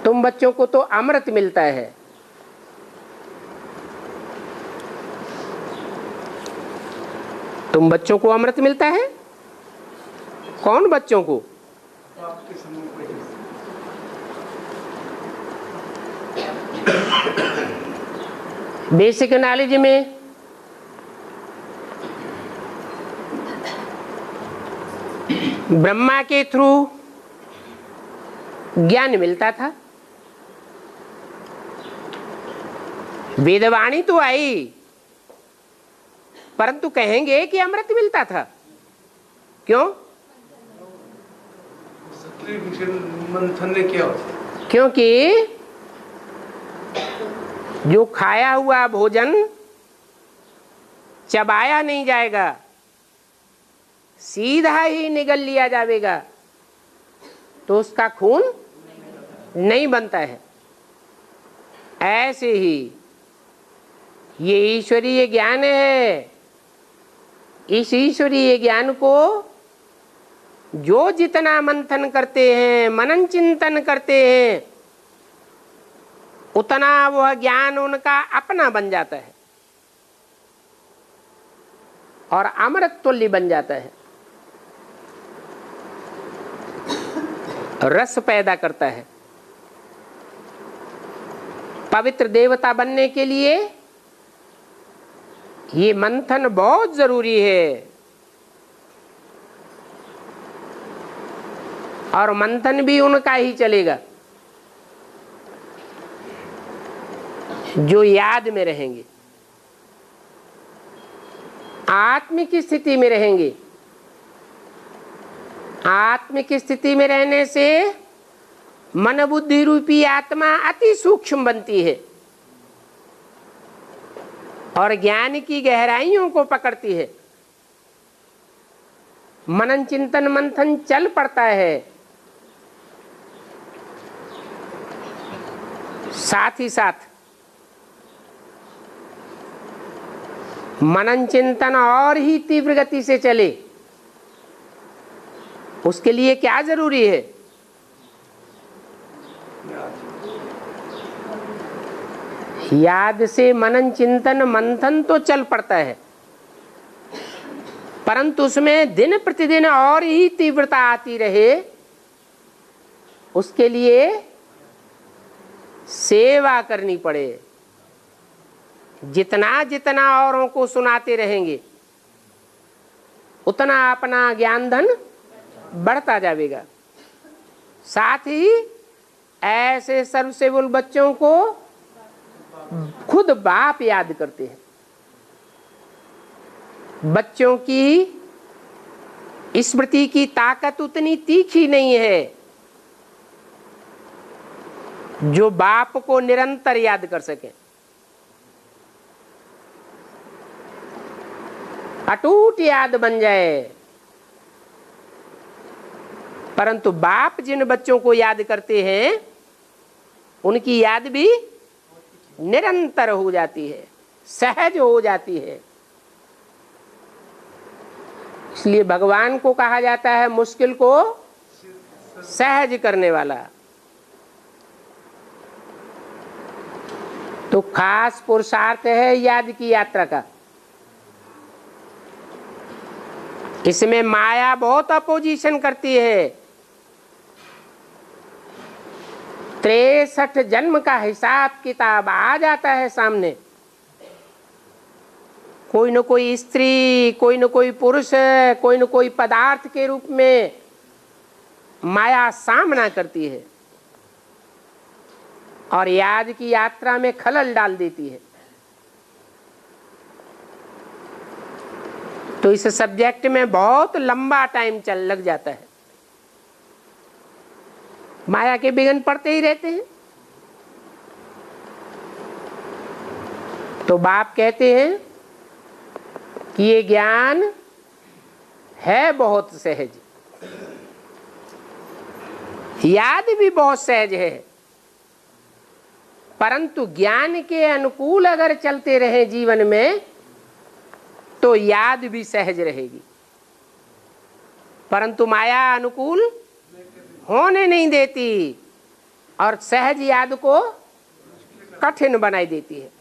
तुम बच्चों को तो अमृत मिलता है। तुम बच्चों को अमृत मिलता है। कौन बच्चों को? बेसिक नॉलेज में ब्रह्मा के थ्रू ज्ञान मिलता था। वेदवाणी तो आई, परंतु कहेंगे कि अमृत मिलता था। क्यों? मंथन ने किया। क्योंकि जो खाया हुआ भोजन चबाया नहीं जाएगा, सीधा ही निगल लिया जाएगा, तो उसका खून नहीं बनता है। ऐसे ही ये ईश्वरीय ज्ञान है। इस ईश्वरीय ज्ञान को जो जितना मंथन करते हैं, मनन चिंतन करते हैं, उतना वह ज्ञान उनका अपना बन जाता है और अमृत तुल्य बन जाता है, रस पैदा करता है। पवित्र देवता बनने के लिए ये मंथन बहुत जरूरी है। और मंथन भी उनका ही चलेगा जो याद में रहेंगे, आत्मिक स्थिति में रहेंगे। आत्मिक स्थिति में रहने से मन बुद्धि रूपी आत्मा अति सूक्ष्म बनती है और ज्ञान की गहराइयों को पकड़ती है। मनन चिंतन मंथन चल पड़ता है, साथ ही साथ मनन चिंतन और ही तीव्र गति से चले, उसके लिए क्या जरूरी है? याद से मनन चिंतन मंथन तो चल पड़ता है, परंतु उसमें दिन प्रतिदिन और ही तीव्रता आती रहे, उसके लिए सेवा करनी पड़े। जितना जितना औरों को सुनाते रहेंगे, उतना अपना ज्ञान धन बढ़ता जाएगा। साथ ही ऐसे सर्वसेवुल बच्चों को खुद बाप याद करते हैं। बच्चों की स्मृति की ताकत उतनी तीखी नहीं है जो बाप को निरंतर याद कर सके। अटूट याद बन जाए, परंतु बाप जिन बच्चों को याद करते हैं उनकी याद भी निरंतर हो जाती है, सहज हो जाती है। इसलिए भगवान को कहा जाता है मुश्किल को सहज करने वाला। तो खास पुरुषार्थ है याद की यात्रा का। इसमें माया बहुत अपोजिशन करती है। 63 जन्म का हिसाब किताब आ जाता है सामने। कोई न कोई स्त्री, कोई न कोई पुरुष, कोई न कोई पदार्थ के रूप में माया सामना करती है और याद की यात्रा में खलल डाल देती है। तो इस सब्जेक्ट में बहुत लंबा टाइम लग जाता है। माया के विघ्न पड़ते ही रहते हैं। तो बाप कहते हैं कि ये ज्ञान है बहुत सहज, याद भी बहुत सहज है, परंतु ज्ञान के अनुकूल अगर चलते रहे जीवन में तो याद भी सहज रहेगी, परंतु माया अनुकूल होने नहीं देती। और सहज याद को कठिन बनाई देती है।